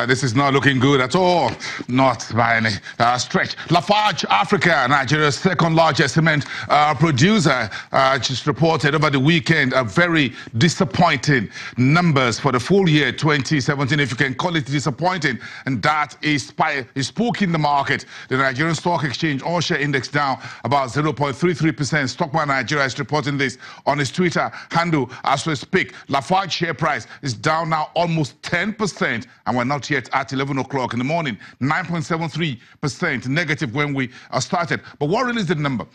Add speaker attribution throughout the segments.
Speaker 1: This is not looking good at all, not by any stretch. Lafarge Africa, Nigeria's second largest cement producer, just reported over the weekend a very disappointing numbers for the full year 2017, if you can call it disappointing, and that is spooking the market. The Nigerian Stock Exchange all-share index down about 0.33%. Stockman Nigeria is reporting this on his Twitter handle as we speak. Lafarge share price is down now almost 10%, and we're not yet at 11 o'clock in the morning. 9.73% negative when we started. But what really is the number?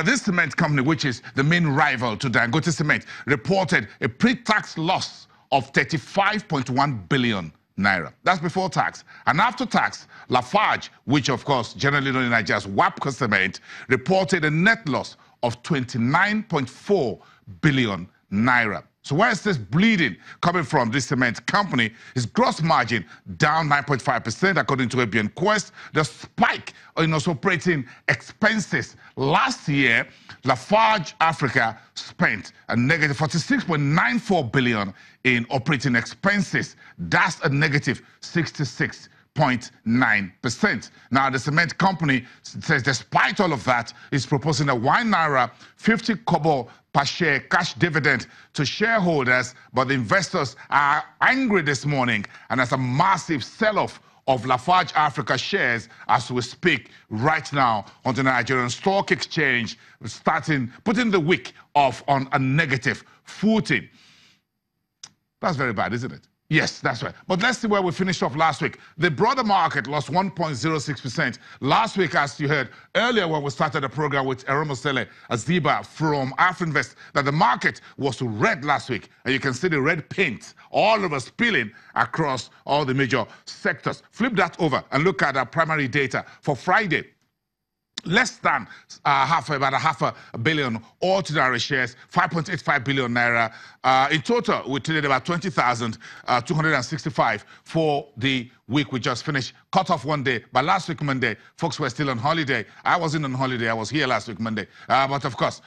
Speaker 1: This cement company, which is the main rival to Dangote Cement, reported a pre-tax loss of 35.1 billion naira. That's before tax. And after tax, Lafarge, which of course generally known in Nigeria as WAPCO Cement, reported a net loss of 29.4 billion naira. So where is this bleeding coming from, this cement company? Its gross margin down 9.5% according to ABN Quest. The spike in its operating expenses. Last year, Lafarge Africa spent a negative 46.94 billion in operating expenses. That's a negative 66.9%. Now, the cement company says despite all of that, is proposing a 1 naira 50 kobo per share cash dividend to shareholders, but the investors are angry this morning, and there's a massive sell-off of Lafarge Africa shares as we speak right now on the Nigerian Stock Exchange, putting the week off on a negative footing. That's very bad, isn't it? Yes, that's right. But let's see where we finished off last week. The broader market lost 1.06%. Last week, as you heard earlier when we started the program with Eromosele Aziba from Afrinvest, that the market was red last week. And you can see the red paint all over spilling across all the major sectors. Flip that over and look at our primary data for Friday. Less than about half a billion ordinary shares, 5.85 billion naira. In total, we traded about 20,265 for the week we just finished. Cut off one day, but last week Monday, folks were still on holiday. I wasn't on holiday, I was here last week Monday. But of course,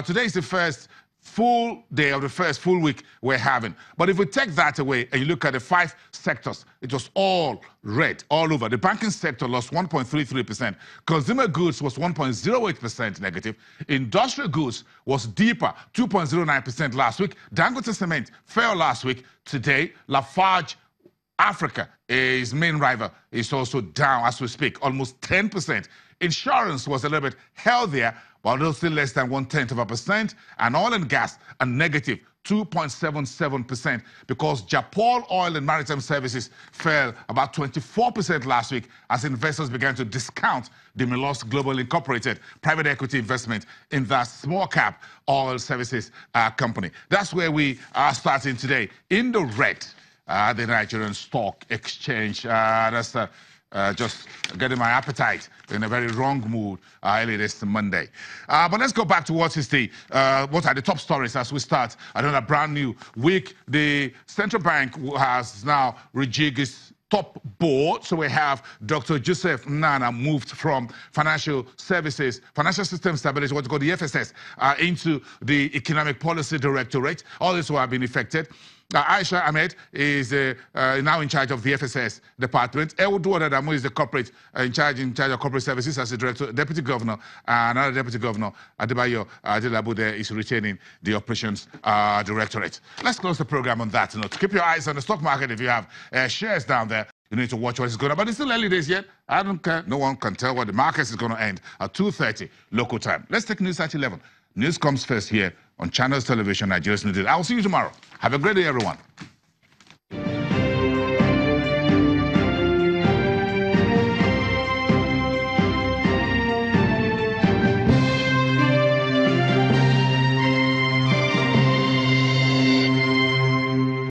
Speaker 1: today is the first full day of the first full week we're having. But if we take that away and you look at the 5 sectors, it was all red all over. The banking sector lost 1.33%. Consumer goods was 1.08% negative. Industrial goods was deeper, 2.09% last week. Dangote Cement fell last week. Today, Lafarge Africa, his main rival, is also down as we speak, almost 10%. Insurance was a little bit healthier, but still less than 0.1%, and oil and gas a negative 2.77% because Japol Oil and Maritime Services fell about 24% last week as investors began to discount the Milos Global Incorporated private equity investment in that small cap oil services company. That's where we are starting today. In the red, the Nigerian Stock Exchange. That's just getting my appetite in a very wrong mood early this Monday. But let's go back to what are the top stories as we start another brand new week. The central bank has now rejigged its top board. So we have Dr. Joseph Nana moved from Financial Services, Financial System Stability, what's called the FSS, into the Economic Policy Directorate. All this will have been affected. Aisha Ahmed is now in charge of the FSS department. Ewodu Adadamu is the corporate in charge of corporate services as the director, deputy governor. Another deputy governor, Adebayo Adelabude, is retaining the operations directorate. Let's close the program on that note. Keep your eyes on the stock market. If you have shares down there, you need to watch what is going on. But it's still early days yet. I don't care. No one can tell what the market is going to end at 2:30 local time. Let's take news at 11. News comes first here on Channels Television, Nigeria's News. I will see you tomorrow. Have a great day, everyone.